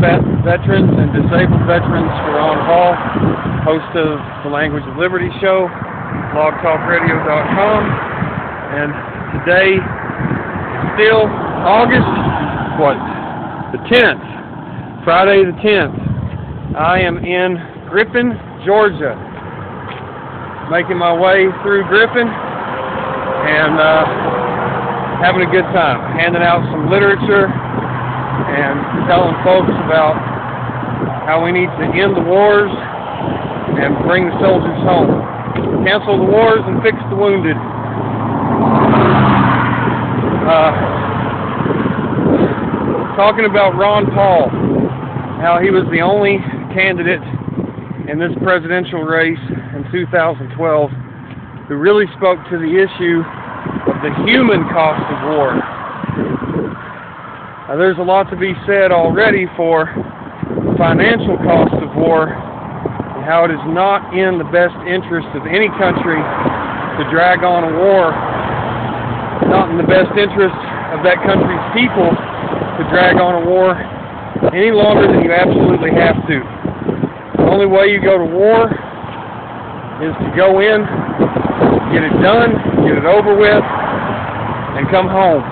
veterans and disabled veterans for Ron Paul, host of the Language of Liberty show, blogtalkradio.com, and today is still August, the 10th, Friday the 10th. I am in Griffin, Georgia, making my way through Griffin and having a good time, handing out some literature and telling folks about how we need to end the wars and bring the soldiers home. Cancel the wars and fix the wounded. Talking about Ron Paul, how he was the only candidate in this presidential race in 2012 who really spoke to the issue of the human cost of war. There's a lot to be said already for the financial cost of war and how it is not in the best interest of any country to drag on a war, not in the best interest of that country's people to drag on a war any longer than you absolutely have to. The only way you go to war is to go in, get it done, get it over with, and come home.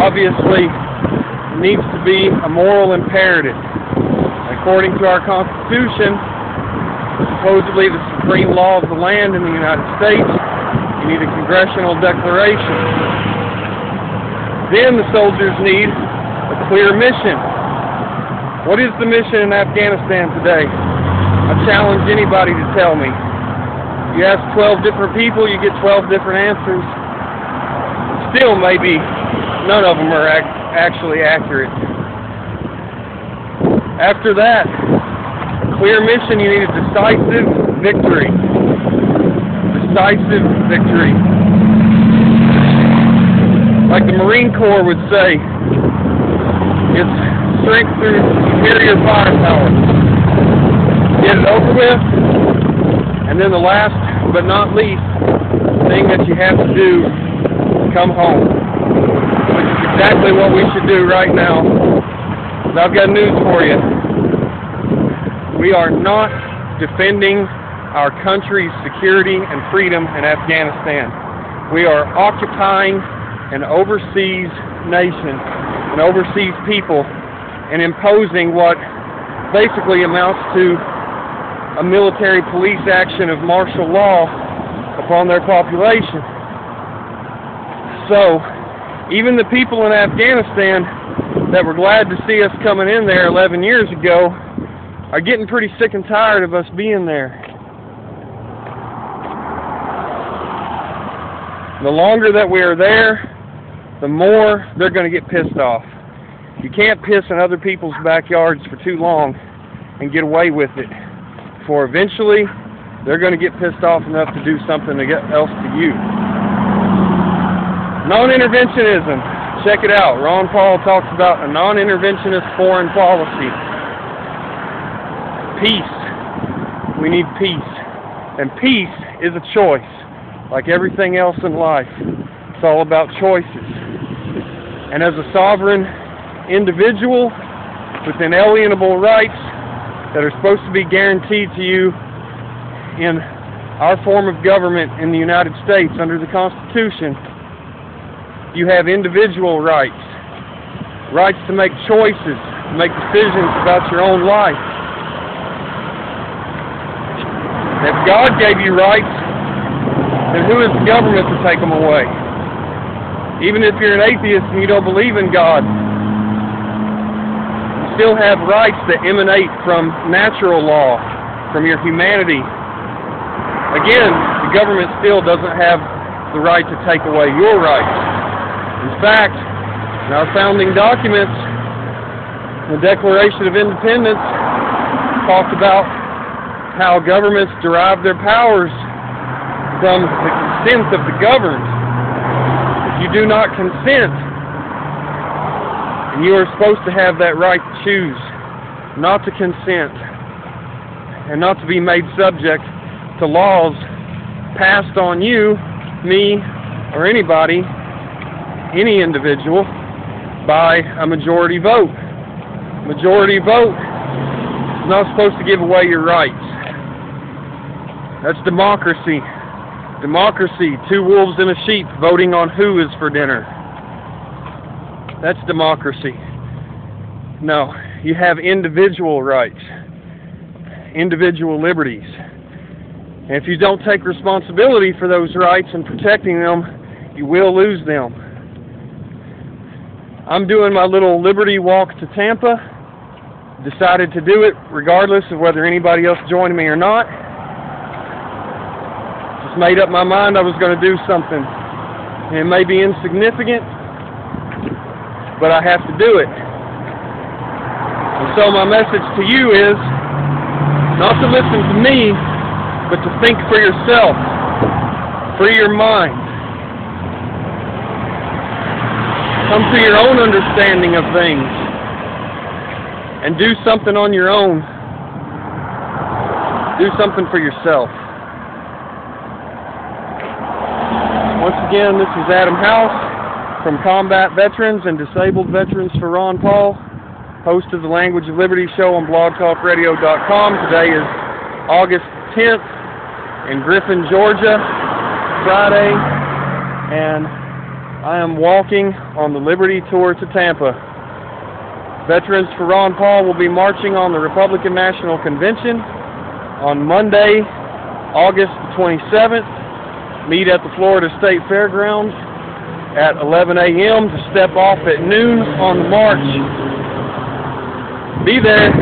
Obviously, it needs to be a moral imperative. According to our Constitution, supposedly the supreme law of the land in the United States, you need a congressional declaration. Then the soldiers need a clear mission. What is the mission in Afghanistan today? I challenge anybody to tell me. You ask 12 different people, you get 12 different answers. Still, maybe none of them are actually accurate. After that, clear mission, you need a decisive victory. Decisive victory. Like the Marine Corps would say, it's strength through superior firepower. Get it over with, and then the last but not least thing that you have to do, come home. Which is exactly what we should do right now. But I've got news for you. We are not defending our country's security and freedom in Afghanistan. We are occupying an overseas nation, an overseas people, and imposing what basically amounts to a military police action of martial law upon their population. So, even the people in Afghanistan that were glad to see us coming in there 11 years ago are getting pretty sick and tired of us being there. The longer that we are there, the more they're going to get pissed off. You can't piss in other people's backyards for too long and get away with it, for eventually they're going to get pissed off enough to do something else to you. Non-interventionism. Check it out. Ron Paul talks about a non-interventionist foreign policy. Peace. We need peace. And peace is a choice. Like everything else in life, it's all about choices. And as a sovereign individual with inalienable rights that are supposed to be guaranteed to you in our form of government in the United States under the Constitution, you have individual rights. Rights to make choices, to make decisions about your own life. If God gave you rights, then who is the government to take them away? Even if you're an atheist and you don't believe in God, you still have rights that emanate from natural law, from your humanity. Again, the government still doesn't have the right to take away your rights. In fact, in our founding documents, the Declaration of Independence talked about how governments derive their powers from the consent of the governed. If you do not consent, and you are supposed to have that right to choose not to consent and not to be made subject to laws passed on you, me, or anybody, any individual, by a majority vote. Majority vote is not supposed to give away your rights. That's democracy. Democracy, two wolves and a sheep voting on who is for dinner. That's democracy. No, you have individual rights, individual liberties. And if you don't take responsibility for those rights and protecting them, you will lose them. I'm doing my little liberty walk to Tampa. Decided to do it regardless of whether anybody else joined me or not. Just made up my mind I was going to do something. It may be insignificant, but I have to do it. And so my message to you is not to listen to me, but to think for yourself. Free your mind. Come to your own understanding of things. And do something on your own. Do something for yourself. Once again, this is Adam House from Combat Veterans and Disabled Veterans for Ron Paul, host of the Language of Liberty show on blogtalkradio.com. Today is August 10th in Griffin, Georgia, Friday, and I am walking on the Liberty Tour to Tampa. Veterans for Ron Paul will be marching on the Republican National Convention on Monday, August 27th. Meet at the Florida State Fairgrounds at 11 a.m. to step off at noon on the march. Be there.